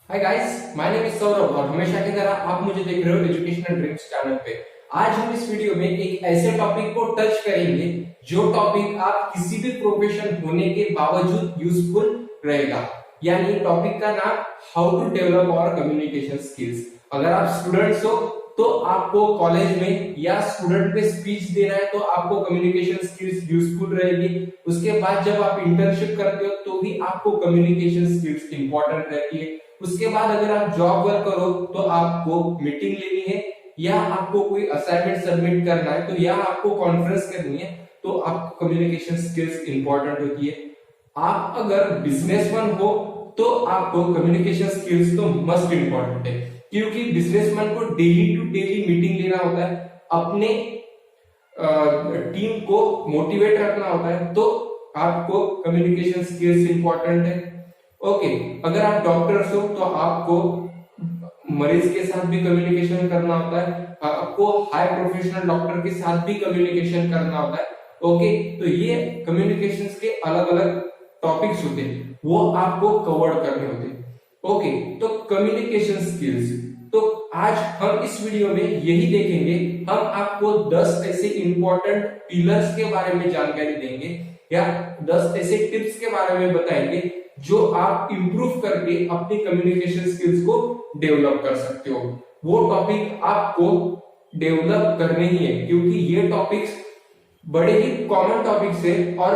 Hi guys, my name is Saurabh और हमेशा की तरह आप मुझे देख रहे हो एजुकेशनल ड्रीम्स चैनल पे। आज हम इस वीडियो में एक ऐसे टॉपिक को टच करेंगे जो टॉपिक आप किसी भी प्रोफेशन होने के बावजूद यूजफुल रहेगा। यानी टॉपिक का नाम how to develop our communication skills. अगर आप स्टूडेंट्स हो तो आपको कॉलेज में या स्टूडेंट पे स्पीच देना है तो आपको कम्युनिकेशन स्किल्स यूजफुल रहेगी। उसके बाद जब आप इंटर्नशिप करते हो तो भी आपको कम्युनिकेशन स्किल्स इंपॉर्टेंट रहती है। उसके बाद अगर आप जॉब वर्क करो तो आपको मीटिंग लेनी है या आपको कोई असाइनमेंट सबमिट करना है तो या आपको कॉन्फ्रेंस करनी है तो आपको कम्युनिकेशन स्किल्स इंपॉर्टेंट होती है। आप अगर बिजनेसमैन हो तो आपको कम्युनिकेशन स्किल्स तो मस्ट इंपॉर्टेंट है, क्योंकि बिजनेसमैन को डेली टू डेली मीटिंग लेना होता है, अपने टीम को मोटिवेट रखना होता है, तो आपको कम्युनिकेशन स्किल्स इंपॉर्टेंट है। ओके, अगर आप डॉक्टर्स हो तो आपको मरीज के साथ भी कम्युनिकेशन करना होता है, आपको हाई प्रोफेशनल डॉक्टर के साथ भी कम्युनिकेशन करना होता है। ओके, तो ये कम्युनिकेशन के अलग अलग टॉपिक्स होते हैं, वो आपको कवर करने होते हैं। ओके, तो कम्युनिकेशन स्किल्स, तो आज हम इस वीडियो में यही देखेंगे। हम आपको 10 ऐसे इंपॉर्टेंट पिलर्स के बारे में जानकारी देंगे या 10 ऐसे टिप्स के बारे में बताएंगे जो आप इंप्रूव करके अपनी कम्युनिकेशन स्किल्स को डेवलप कर सकते हो। वो टॉपिक आपको डेवलप करने ही है, क्योंकि ये टॉपिक्स बड़े ही कॉमन टॉपिक्स है और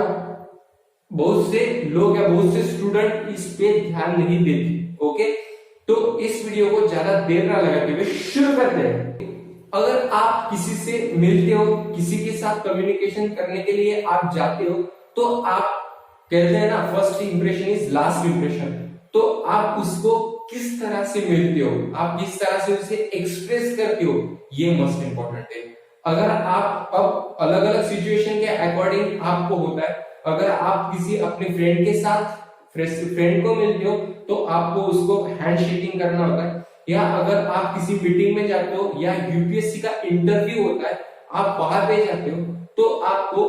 बहुत से लोग या बहुत से स्टूडेंट इस पे ध्यान नहीं देते। ओके, तो इस वीडियो को ज्यादा देर ना लगाते हुए शुरू करते हैं। अगर आप किसी से मिलते हो, किसी के साथ कम्युनिकेशन करने के लिए आप जाते हो, तो आप कहते हैं ना, first impression is last impression. तो आप उसको किस तरह से मिलते हो, आप किस तरह से उसे एक्सप्रेस करते हो, ये मोस्ट इंपॉर्टेंट है। अगर आप अब अलग अलग सिचुएशन के अकॉर्डिंग आपको होता है, अगर आप किसी अपने फ्रेंड के साथ फ्रेंड को मिलते हो तो आपको उसको हैंड शेकिंग करना होता है, या अगर आप किसी मीटिंग में जाते हो या यूपीएससी का इंटरव्यू होता है, आप वहां पे जाते हो तो आपको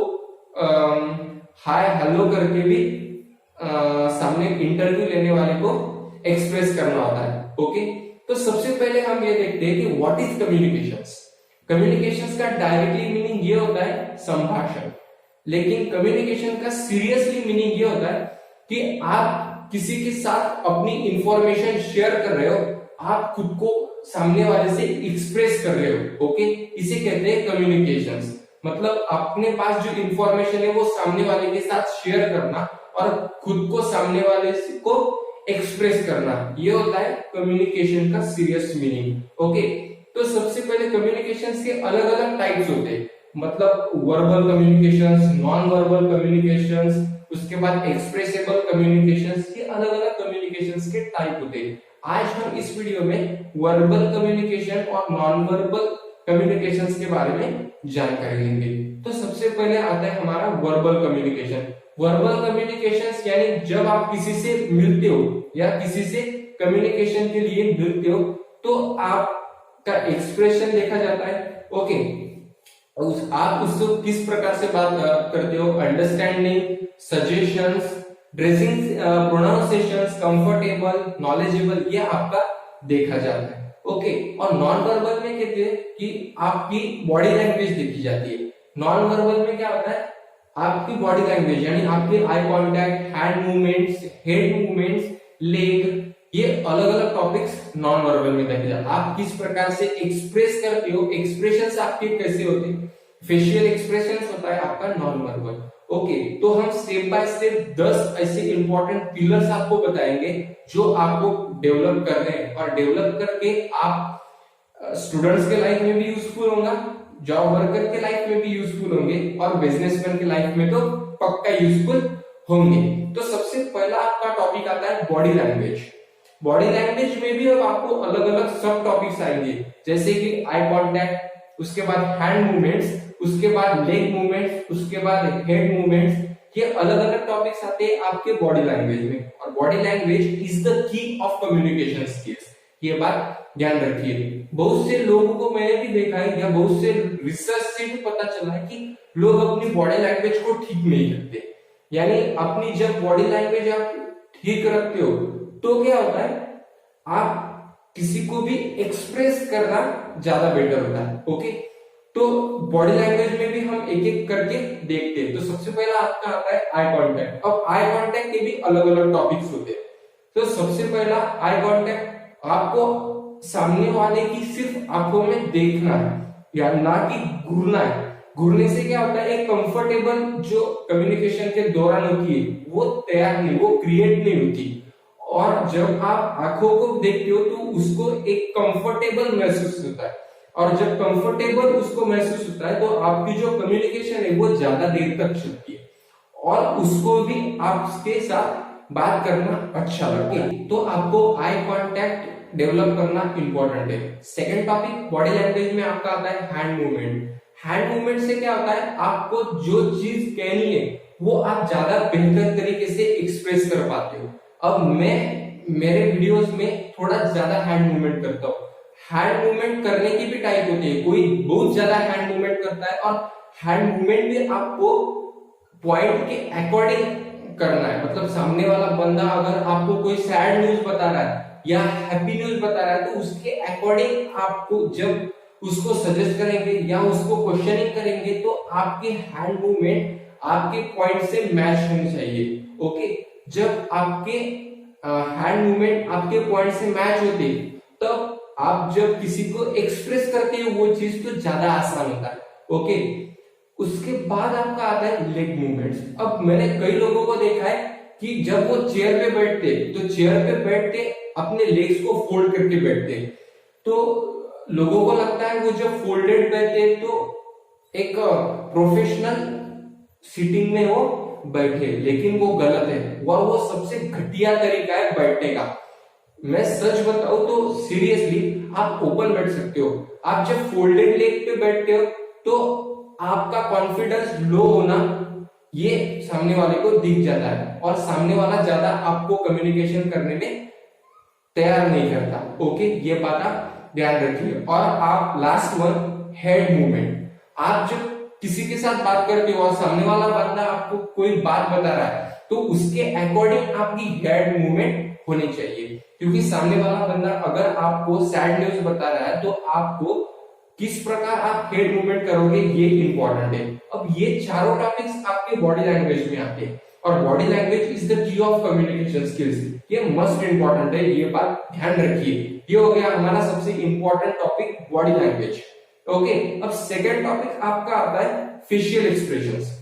हाय हेलो करके भी सामने इंटरव्यू लेने वाले को एक्सप्रेस करना होता है। ओके, तो सबसे पहले हम ये देखते हैं कि व्हाट इज कम्युनिकेशंस। कम्युनिकेशंस का डायरेक्टली मीनिंग ये होता है संभाषण, लेकिन कम्युनिकेशन का सीरियसली मीनिंग ये होता है कि आप किसी के साथ अपनी इंफॉर्मेशन शेयर कर रहे हो, आप खुद को सामने वाले से एक्सप्रेस कर रहे हो। ओके, इसे कहते हैं कम्युनिकेशंस। मतलब अपने पास जो इंफॉर्मेशन है वो सामने वाले के साथ शेयर करना और खुद को सामने वाले को एक्सप्रेस करना, ये होता है कम्युनिकेशन का सीरियस मीनिंग। ओके, तो सबसे पहले कम्युनिकेशन के अलग अलग टाइप्स होते हैं, मतलब verbal communications, non verbal communications, उसके बाद एक्सप्रेसेबल कम्युनिकेशंस, ये अलग अलग कम्युनिकेशंस के टाइप होते हैं। आज हम इस वीडियो में वर्बल कम्युनिकेशन और नॉन वर्बल कम्युनिकेशंस के बारे में जानकारी लेंगे। तो सबसे पहले आता है हमारा वर्बल कम्युनिकेशन। वर्बल कम्युनिकेशंस यानी जब आप किसी से मिलते हो या किसी से कम्युनिकेशन के लिए मिलते हो तो आपका एक्सप्रेशन देखा जाता है। ओके, आप उसको किस प्रकार से बात करते हो, understanding, suggestions, dressing, pronunciations, comfortable, knowledgeable, ये आपका देखा जाता है। ओके, और नॉन वर्बल में कहते हैं कि आपकी बॉडी लैंग्वेज देखी जाती है। नॉन वर्बल में क्या होता है, आपकी बॉडी लैंग्वेज यानी आपके eye contact, hand movements, head movements, leg, ये अलग अलग टॉपिक्स नॉन वर्बल में देखे जाते हैं। आप किस प्रकार से एक्सप्रेस करते हो, एक्सप्रेशंस आपके कैसे होते हैं, फेशियल एक्सप्रेशंस होता है आपका नॉन वर्बल। ओके, तो हम स्टेप बाय स्टेप 10 ऐसे इंपॉर्टेंट पिलर्स आपको बताएंगे जो आपको डेवलप करने हैं, और डेवलप करके आप स्टूडेंट्स के लाइफ में भी यूजफुल होगा, जॉब वर्कर के लाइफ में भी यूजफुल होंगे और बिजनेसमैन के लाइफ में तो पक्का यूजफुल होंगे। तो सबसे पहला आपका टॉपिक आता है बॉडी लैंग्वेज। बॉडी लैंग्वेज में भी अब आपको अलग अलग सब टॉपिक्स आएंगे, जैसे कि आई कांटेक्ट, उसके बाद हैंड मूवमेंट्स, उसके बाद लेग मूवमेंट्स, उसके बाद हेड मूवमेंट्स, ये अलग अलग टॉपिक्स आते हैं आपके बॉडी लैंग्वेज में। और body language is the key of communication skills, ये बात ध्यान रखिए। बहुत से लोगों को मैंने भी देखा है या बहुत से रिसर्च से भी पता चला है कि लोग अपनी बॉडी लैंग्वेज को ठीक नहीं रखते। यानी अपनी जब बॉडी लैंग्वेज आप ठीक रखते हो तो क्या होता है, आप किसी को भी एक्सप्रेस करना ज्यादा बेटर होता है। ओके, तो बॉडी लैंग्वेज में भी हम एक एक करके देखते हैं। तो सबसे पहला आपका आता है आई कांटेक्ट। अब आई कांटेक्ट के भी अलग अलग टॉपिक्स होते हैं। तो सबसे पहला आई कांटेक्ट, आपको सामने वाले की सिर्फ आंखों में देखना है या ना कि घूरना है। घूरने से क्या होता है, एक कंफर्टेबल जो कम्युनिकेशन के दौरान होती है वो तैयार नहीं, वो क्रिएट नहीं होती। और जब आप आंखों को देखते हो तो उसको एक कंफर्टेबल महसूस होता है, और जब कंफर्टेबल उसको महसूस होता है तो आपकी जो कम्युनिकेशन है वो ज्यादा देर तक चलती है और उसको भी आपके साथ बात करना अच्छा लगे। तो आपको आई कांटेक्ट डेवलप करना इंपॉर्टेंट है। सेकंड टॉपिक बॉडी लैंग्वेज में आपका आता है हैंड मूवमेंट। हैंड मूवमेंट से क्या होता है, आपको जो चीज कहनी है वो आप ज्यादा बेहतर तरीके से एक्सप्रेस कर पाते हो। अब मैं मेरे वीडियोस में थोड़ा ज्यादा हैंड मूवमेंट करता हूँ। हैंड मूवमेंट करने की भी टाइप होती है, कोई बहुत ज्यादा हैंड मूवमेंट करता है, और हैंड मूवमेंट भी आपको पॉइंट के अकॉर्डिंग करना है। मतलब सामने वाला बंदा अगर आपको कोई सैड न्यूज बता रहा है या हैप्पी न्यूज बता रहा है तो उसके अकॉर्डिंग आपको जब उसको सजेस्ट करेंगे या उसको क्वेश्चनिंग करेंगे तो आपके हैंड मूवमेंट आपके पॉइंट से मैच होनी चाहिए। ओके, जब आपके हैंड मूवमेंट आपके पॉइंट से मैच होते तब आप जब किसी को एक्सप्रेस करते हो वो चीज तो ज्यादा आसान होता है। ओके, उसके बाद आपका आता है लेग मूवमेंट्स। अब मैंने कई लोगों को देखा है कि जब वो चेयर पे बैठते तो चेयर पे बैठ के अपने लेग्स को फोल्ड करके बैठते, तो लोगों को लगता है वो जब फोल्डेड बैठते तो एक प्रोफेशनल सीटिंग में वो बैठे, लेकिन वो गलत है और वो सबसे घटिया तरीका है बैठने का। मैं सच बताऊं तो सीरियसली आप ओपन बैठ सकते हो। आप जब फोल्डेड लेग पे बैठते हो तो आपका कॉन्फिडेंस लो होना ये सामने वाले को दिख जाता है और सामने वाला ज्यादा आपको कम्युनिकेशन करने में तैयार नहीं करता। ओके, ये बात आप ध्यान रखिए। और आप लास्ट वन हेड मूवमेंट। आप जब किसी के साथ बात करते हो और सामने वाला बंदा आपको कोई बात बता रहा है तो उसके अकॉर्डिंग आपकी हेड मूवमेंट होनी चाहिए, क्योंकि सामने वाला बंदा अगर आपको सैड न्यूज बता रहा है तो आपको किस प्रकार आप हेड मूवमेंट करोगे ये इंपॉर्टेंट है। अब ये चारों टॉपिक्स आपके बॉडी लैंग्वेज में आते हैं और body language is the key of communication skills. ये मस्ट इंपॉर्टेंट है, ये बात ध्यान रखिए। ये हो गया हमारा सबसे important topic body language. Okay, अब सेकंड टॉपिक आपका आता है फेशियल एक्सप्रेशंस।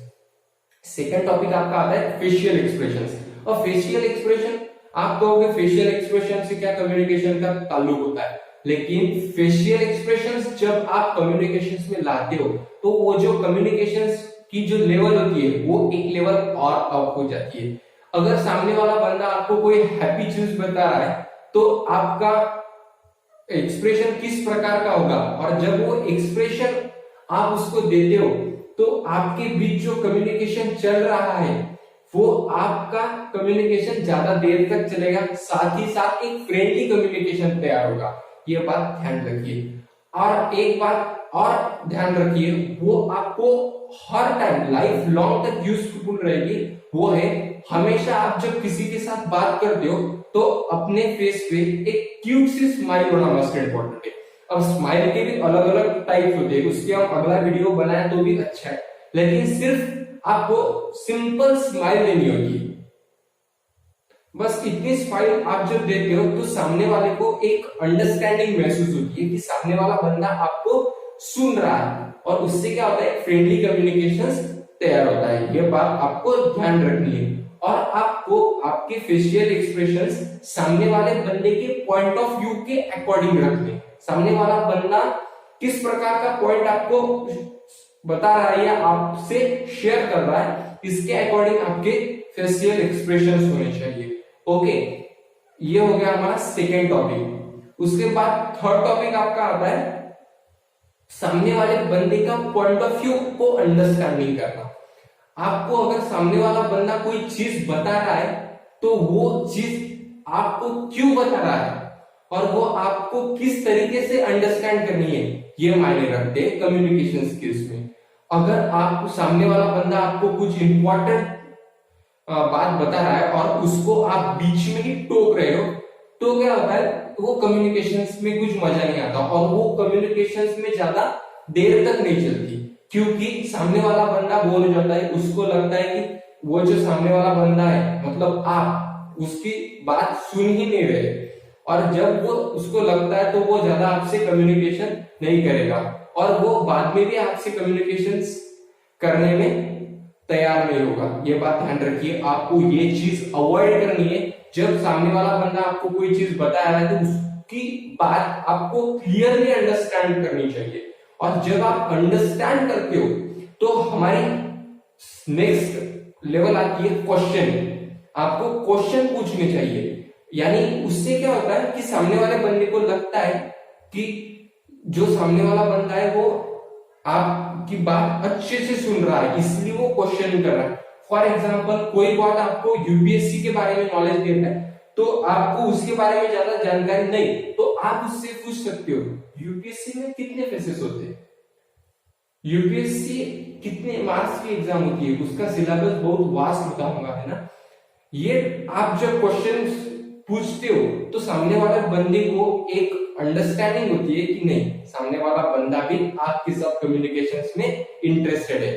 सेकंड टॉपिक आपका आता है फेशियल एक्सप्रेशंस। और फेशियल एक्सप्रेशन आप कहोगे फेशियल एक्सप्रेशन से क्या कम्युनिकेशन का ताल्लुक होता है, लेकिन फेशियल एक्सप्रेशंस जब आप कम्युनिकेशंस में लाते हो तो वो जो कम्युनिकेशंस की जो लेवल होती है वो एक लेवल और अप हो जाती है। अगर सामने वाला बंदा आपको कोई हैप्पी चीज बता रहा है तो आपका एक्सप्रेशन किस प्रकार का होगा, और जब वो एक्सप्रेशन आप उसको देते हो तो आपके बीच जो कम्युनिकेशन चल रहा है वो आपका कम्युनिकेशन ज्यादा देर तक चलेगा, साथ ही साथ एक फ्रेंडली कम्युनिकेशन तैयार होगा। ये बात ध्यान रखिए। और एक बात और ध्यान रखिए, वो आपको हर टाइम लाइफ लॉन्ग तक यूजफुल रहेगी, वो है हमेशा आप जब किसी के साथ बात करते हो तो अपने फेस पे एक क्यूट सी स्माइल होना मस्ट इंपॉर्टेंट है। अब स्माइल के भी अलग अलग टाइप्स होते हैं, उसके हम अगला वीडियो बनाए तो भी अच्छा है, लेकिन सिर्फ आपको सिंपल स्माइल देनी होगी। बस इतनी स्माइल आप जब देते हो तो सामने वाले को एक अंडरस्टैंडिंग महसूस होती है कि सामने वाला बंदा आपको सुन रहा है, और उससे क्या होता है फ्रेंडली कम्युनिकेशन तैयार होता है। ये बात आपको ध्यान रखनी है। और आपको आपके फेशियल एक्सप्रेशंस सामने वाले बंदे के पॉइंट ऑफ व्यू के अकॉर्डिंग रखने। सामने वाला बंदा किस प्रकार का पॉइंट आपको बता रहा है या आपसे शेयर कर रहा है, इसके अकॉर्डिंग आपके फेशियल एक्सप्रेशंस होने चाहिए। ओके, ये हो गया हमारा सेकेंड टॉपिक। उसके बाद थर्ड टॉपिक आपका आता है सामने वाले बंदे का पॉइंट ऑफ व्यू को अंडरस्टैंडिंग करना। आपको अगर सामने वाला बंदा कोई चीज बता रहा है तो वो चीज आपको क्यों बता रहा है और वो आपको किस तरीके से अंडरस्टैंड करनी है, ये मायने रखते हैं कम्युनिकेशन स्किल्स में। अगर आप सामने वाला बंदा आपको कुछ इंपॉर्टेंट बात बता रहा है और उसको आप बीच में ही टोक रहे हो तो क्या होता है, तो वो कम्युनिकेशंस में कुछ मजा नहीं आता और वो कम्युनिकेशंस में ज्यादा देर तक नहीं चलती, क्योंकि सामने वाला बंदा बोर हो जाता है, उसको लगता है कि वो जो सामने वाला बंदा है मतलब आप उसकी बात सुन ही नहीं रहे, और जब वो उसको लगता है तो वो ज्यादा आपसे कम्युनिकेशन नहीं करेगा और वो बाद में भी आपसे कम्युनिकेशन करने में तैयार नहीं होगा। ये बात ध्यान रखिए, आपको ये चीज अवॉइड करनी है। जब सामने वाला बंदा आपको कोई चीज बता रहा है तो उसकी बात आपको क्लियरली अंडरस्टैंड करनी चाहिए, और जब आप अंडरस्टैंड करते हो तो हमारी नेक्स्ट लेवल आती है क्वेश्चन। आपको क्वेश्चन पूछने चाहिए, यानी उससे क्या होता है कि सामने वाले बंदे को लगता है कि जो सामने वाला बंदा है वो आपकी बात अच्छे से सुन रहा है, इसलिए वो क्वेश्चन कर रहा है। फॉर एग्जाम्पल, कोई बात आपको यूपीएससी के बारे में नॉलेज देता है तो आपको उसके बारे में ज्यादा जानकारी नहीं, तो आप उससे पूछ सकते हो यूपीएससी में कितने फेसेस होते हैं, यूपीएससी कितने मार्क्स की एग्जाम होती है, उसका सिलेबस बहुत वास्ट होता होगा, है ना। ये आप जब क्वेश्चन पूछते हो तो सामने वाले बंदे को एक अंडरस्टैंडिंग होती है कि नहीं, सामने वाला बंदा भी आपके साथ कम्युनिकेशंस में इंटरेस्टेड है।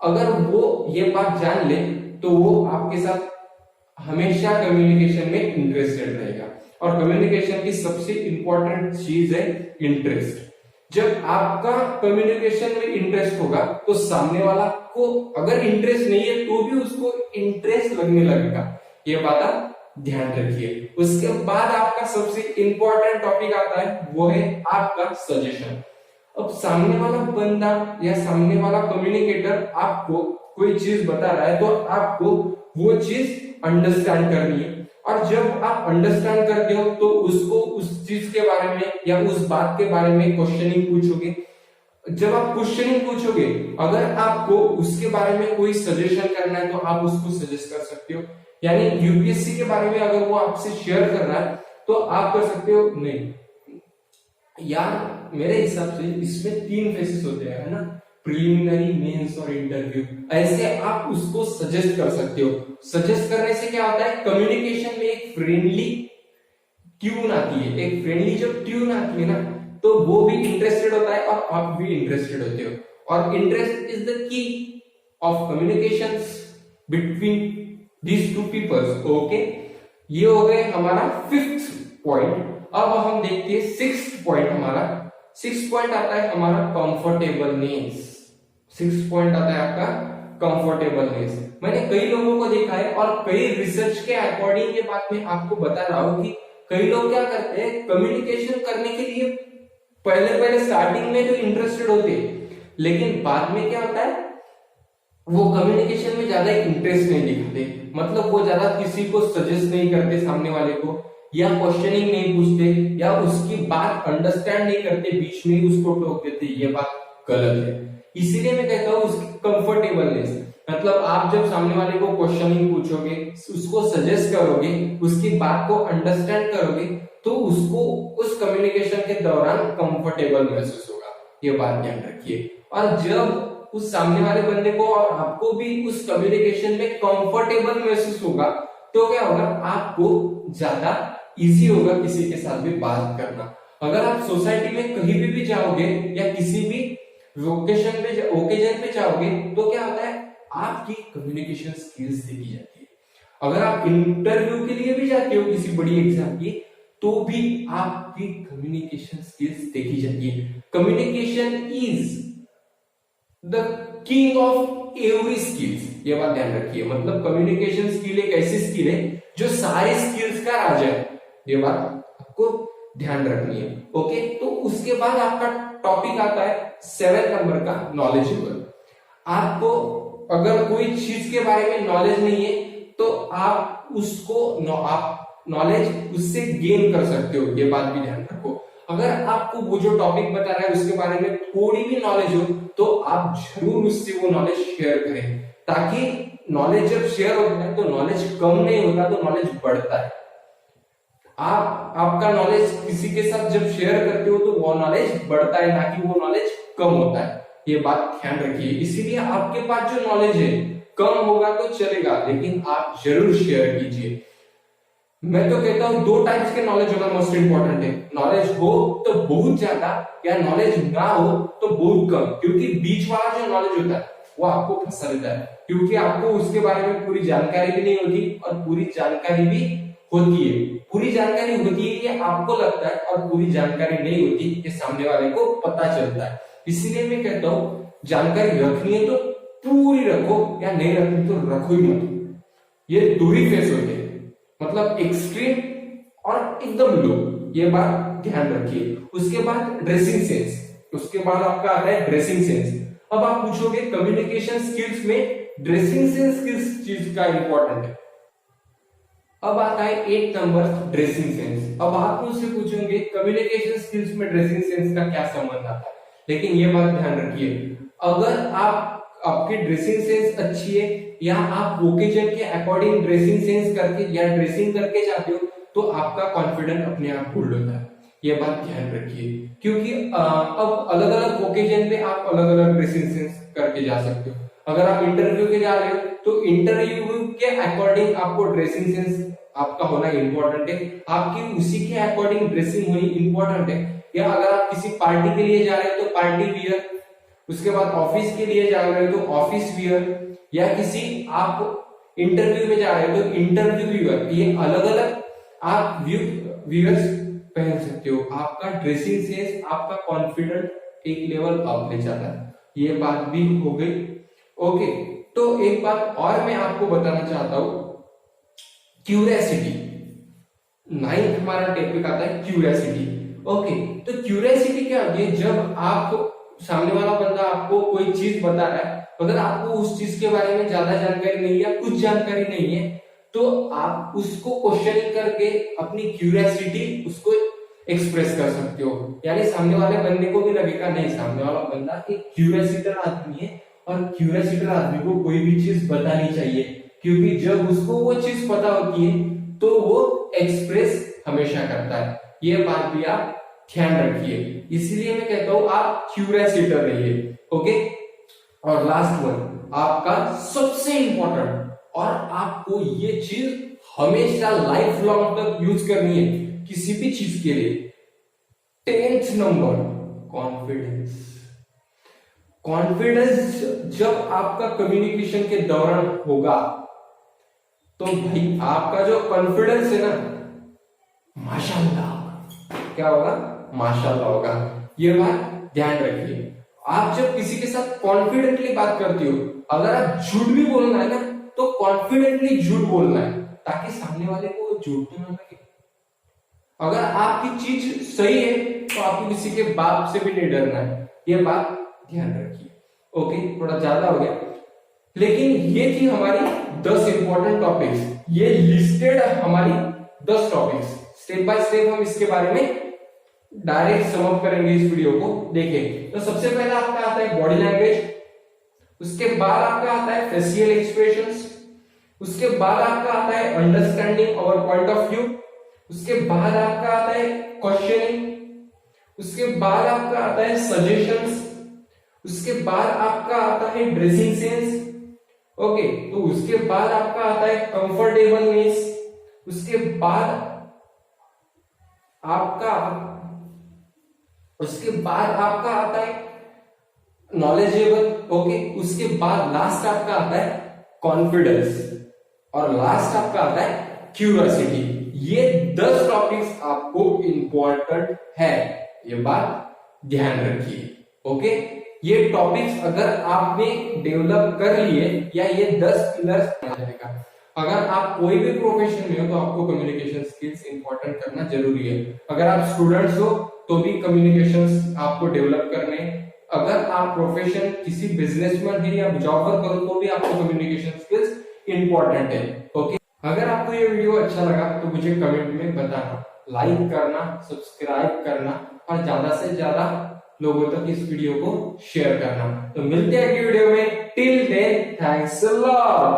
अगर वो ये बात जान ले तो वो आपके साथ हमेशा कम्युनिकेशन में इंटरेस्टेड रहेगा, और कम्युनिकेशन की सबसे इंपॉर्टेंट चीज है इंटरेस्ट। जब आपका कम्युनिकेशन में इंटरेस्ट होगा तो सामने वाला को अगर इंटरेस्ट नहीं है तो भी उसको इंटरेस्ट लगने लगेगा। ये बात आप ध्यान रखिए। उसके बाद आपका सबसे इंपॉर्टेंट टॉपिक आता है, वो है आपका सजेशन। अब सामने वाला बंदा या सामने वाला कम्युनिकेटर आपको कोई चीज बता रहा है तो आपको वो चीज अंडरस्टैंड करनी है, और जब आप अंडरस्टैंड करते हो तो उसको उस चीज के बारे में या उस बात के बारे में क्वेश्चनिंग पूछोगे। जब आप क्वेश्चनिंग पूछोगे, अगर आपको उसके बारे में कोई सजेशन करना है तो आप उसको सजेस्ट कर सकते हो। यानी यूपीएससी के बारे में अगर वो आपसे शेयर कर रहा है तो आप कर सकते हो नहीं यार, मेरे हिसाब से इसमें 3 फेसेस होते हैं, है ना, प्रिलिमिनरी, मेंस और इंटरव्यू। ऐसे आप उसको सजेस्ट कर सकते हो। सजेस्ट करने से क्या होता है, कम्युनिकेशन में एक फ्रेंडली ट्यून आती है। एक फ्रेंडली जब ट्यून आती है ना तो वो भी इंटरेस्टेड होता है और आप भी इंटरेस्टेड होते हो, और interest is the key of communication between these two peoples. Okay, ये हो गए हमारा 5th पॉइंट। अब हम देखते हैं 6th पॉइंट। हमारा 6th पॉइंट आता है हमारा कंफर्टेबलनेस। 6th पॉइंट आता है आपका कंफर्टेबलनेस। मैंने कई लोगों को देखा है और कई रिसर्च के अकॉर्डिंग ये बात मैं आपको बता रहा हूं कि कई लोग क्या करते हैं, कम्युनिकेशन करने के लिए पहले स्टार्टिंग में तो इंटरेस्टेड होते हैं, लेकिन बाद में क्या होता है, वो कम्युनिकेशन में ज्यादा इंटरेस्ट नहीं दिखाते। मतलब वो ज्यादा किसी को सजेस्ट नहीं करते सामने वाले को, या क्वेश्चनिंग नहीं पूछते, या उसकी बात अंडरस्टैंड नहीं करते, बीच में ही उसको टोक देते। ये बात गलत है। इसीलिए मैं कहता हूँ उसकी कंफर्टेबलनेस, मतलब आप जब सामने वाले को क्वेश्चनिंग पूछोगे, उसको सजेस्ट करोगे, उसकी बात को अंडरस्टैंड करोगे, तो उसको उस कम्युनिकेशन के दौरान कंफर्टेबल महसूस होगा। ये बात ध्यान रखिए। और जब उस सामने वाले बंदे को और आपको भी उस कम्युनिकेशन में कंफर्टेबल महसूस होगा तो क्या होगा, आपको ज्यादा इजी होगा किसी के साथ भी बात करना। अगर आप सोसाइटी में कहीं भी जाओगे या किसी भी ओकेजन पे जाओगे तो क्या होता है, आपकी कम्युनिकेशन स्किल्स देखी जाती है। अगर आप इंटरव्यू के लिए भी जाते हो किसी बड़ी एग्जाम की, तो भी आपकी कम्युनिकेशन स्किल्स देखी जाती है। Communication is the king of every skills. ये बात ध्यान रखिए। मतलब कम्युनिकेशन स्किल एक ऐसी स्किल है जो सारी स्किल्स का राजा है। ये बात आपको ध्यान रखनी है। ओके, तो उसके बाद आपका टॉपिक आता है 7 नंबर का, नॉलेजेबल। आपको अगर कोई चीज के बारे में नॉलेज नहीं है तो आप उसको आप नॉलेज उससे गेन कर सकते हो। ये बात भी ध्यान रखो। अगर आपको वो जो टॉपिक बता रहा है उसके बारे में थोड़ी भी नॉलेज हो तो आप जरूर उससे वो नॉलेज शेयर करें, ताकि नॉलेज जब शेयर होता है तो नॉलेज कम नहीं होता, तो नॉलेज बढ़ता है। आपका नॉलेज किसी के साथ जब शेयर करते हो तो वो नॉलेज बढ़ता है, ना कि वो नॉलेज कम होता है। ये बात ध्यान रखिए। इसीलिए आपके पास जो नॉलेज है कम होगा तो चलेगा, लेकिन आप जरूर शेयर कीजिए। मैं तो कहता हूं 2 टाइप्स के नॉलेज होना मोस्ट इंपॉर्टेंट है। नॉलेज हो तो बहुत ज्यादा, या नॉलेज ना हो तो बहुत कम। क्योंकि बीच वाला जो नॉलेज होता है वो आपको फंसा देता है, क्योंकि आपको उसके बारे में पूरी जानकारी भी नहीं होती और पूरी जानकारी भी होती है। पूरी जानकारी होती है ये आपको लगता है, और पूरी जानकारी नहीं होती ये सामने वाले को पता चलता है। इसलिए मैं कहता हूं जानकारी रखनी है तो पूरी रखो, या नहीं रखनी तो रखो ही मत। ये दो ही फेस होते हैं, मतलब एक्सट्रीम और एकदम लो, ये बात ध्यान रखिए। उसके बाद ड्रेसिंग सेंस, उसके बाद आपका आता है ड्रेसिंग सेंस। अब आप पूछोगे कम्युनिकेशन स्किल्स में ड्रेसिंग सेंस किस चीज का इंपॉर्टेंट है। अब आता है 8 नंबर ड्रेसिंग सेंस। अब आप मुझसे पूछोगे कम्युनिकेशन स्किल्स में ड्रेसिंग सेंस का क्या संबंध आता है, लेकिन ये बात ध्यान रखिए, अगर आपकी ड्रेसिंग सेंस अच्छी है, या आप ओकेजन के अकॉर्डिंग ड्रेसिंग सेंस करके या ड्रेसिंग करके जाते हो, तो आपका कॉन्फिडेंस अपने आप बिल्ड होता है। ये बात ध्यान रखिए, क्योंकि अब अलग अलग ओकेजन पे आप अलग अलग ड्रेसिंग सेंस करके जा सकते हो। अगर आप इंटरव्यू के जा रहे हो तो इंटरव्यू के अकॉर्डिंग आपको ड्रेसिंग सेंस आपका होना इंपॉर्टेंट है, आपकी उसी के अकॉर्डिंग ड्रेसिंग होनी इंपॉर्टेंट है। या अगर आप किसी पार्टी के लिए जा रहे हो तो पार्टी वियर, उसके बाद ऑफिस के लिए जा रहे हो तो ऑफिस वियर, या किसी आप इंटरव्यू में जा रहे हो तो इंटरव्यू वियर, ये अलग अलग आप वियर्स पहन सकते हो। आपका ड्रेसिंग सेंस आपका कॉन्फिडेंट एक लेवल अप ले जाता है। ये बात भी हो गई। ओके, तो एक बात और मैं आपको बताना चाहता हूं, क्यूरियोसिटी। 9th हमारा टॉपिक आता है क्यूरियोसिटी। ओके, तो क्यूरियोसिटी क्या होती है, जब आप सामने वाला बंदा आपको कोई चीज बता रहा है, अगर आपको उस चीज के बारे में ज्यादा जानकारी नहीं है, कुछ जानकारी नहीं है, तो आप उसको क्वेश्चन करके अपनी क्यूरियोसिटी उसको एक्सप्रेस कर सकते हो। यानी सामने वाले बंदे को भी लगेगा नहीं, सामने वाला बंदा एक क्यूरियोसिटर आदमी है, और क्यूरियोसिटर आदमी को कोई भी चीज बतानी चाहिए, क्योंकि जब उसको वो चीज पता होती है तो वो एक्सप्रेस हमेशा करता है। ये बात भी आप ध्यान रखिए, इसलिए मैं कहता हूं आप क्यूरियोसिटर रहिए। ओके, और लास्ट वन आपका सबसे इंपॉर्टेंट, और आपको ये चीज हमेशा लाइफ लॉन्ग तक यूज करनी है किसी भी चीज के लिए। 10th number confidence. कॉन्फिडेंस जब आपका कम्युनिकेशन के दौरान होगा तो भाई आपका जो कॉन्फिडेंस है ना, माशाल्लाह, क्या होगा, माशाल्लाह होगा। ये बात ध्यान रखिए। आप जब किसी के साथ कॉन्फिडेंटली बात करते हो, अगर आप झूठ भी बोलना है ना तो कॉन्फिडेंटली झूठ बोलना है, ताकि सामने वाले को झूठ तो ना लगे। अगर आपकी चीज सही है तो आपको किसी के बाप से भी नहीं डरना है। ये बात ध्यान रखिए। ओके, थोड़ा ज्यादा हो गया, लेकिन ये थी हमारी 10 इंपॉर्टेंट टॉपिक्स। ये लिस्टेड हमारी 10 टॉपिक्स। स्टेप बाय स्टेप हम इसके बारे में डायरेक्ट सम अप करेंगे इस वीडियो को। देखें तो सबसे पहला आपका आता है बॉडी लैंग्वेज, उसके बाद आपका आता है फेशियल एक्सप्रेशंस, उसके बाद आपका आता है understanding our point of view, उसके बाद आपका आता है क्वेश्चनिंग, उसके बाद आपका आता है सजेशंस, उसके बाद आपका आता है ड्रेसिंग सेंस। ओके, तो उसके बाद आपका आता है कंफर्टेबलनेस, उसके बाद आपका आता है नॉलेजेबल। ओके, उसके बाद लास्ट आपका आता है कॉन्फिडेंस, और लास्ट आपका आता है क्यूरियोसिटी। ये 10 टॉपिक्स आपको इंपॉर्टेंट है, ये बात ध्यान रखिए। ओके, ये टॉपिक्स अगर आपने डेवलप कर लिए, या ये 10 पिलर्स जाएगा। अगर आप कोई भी प्रोफेशन में हो तो आपको कम्युनिकेशन स्किल्स इंपॉर्टेंट करना जरूरी है। अगर आप स्टूडेंट्स हो तो भी कम्युनिकेशंस आपको डेवलप करने, अगर आप प्रोफेशन किसी बिजनेसमैन है या जॉबर करो तो भी आपको कम्युनिकेशन स्किल्स इंपॉर्टेंट है। ओके, अगर आपको ये वीडियो अच्छा लगा तो मुझे कमेंट में बताना, लाइक करना, सब्सक्राइब करना, और ज्यादा से ज्यादा लोगों तक इस वीडियो को शेयर करना। तो मिलते हैं अगली वीडियो में। Till then thanks a lot.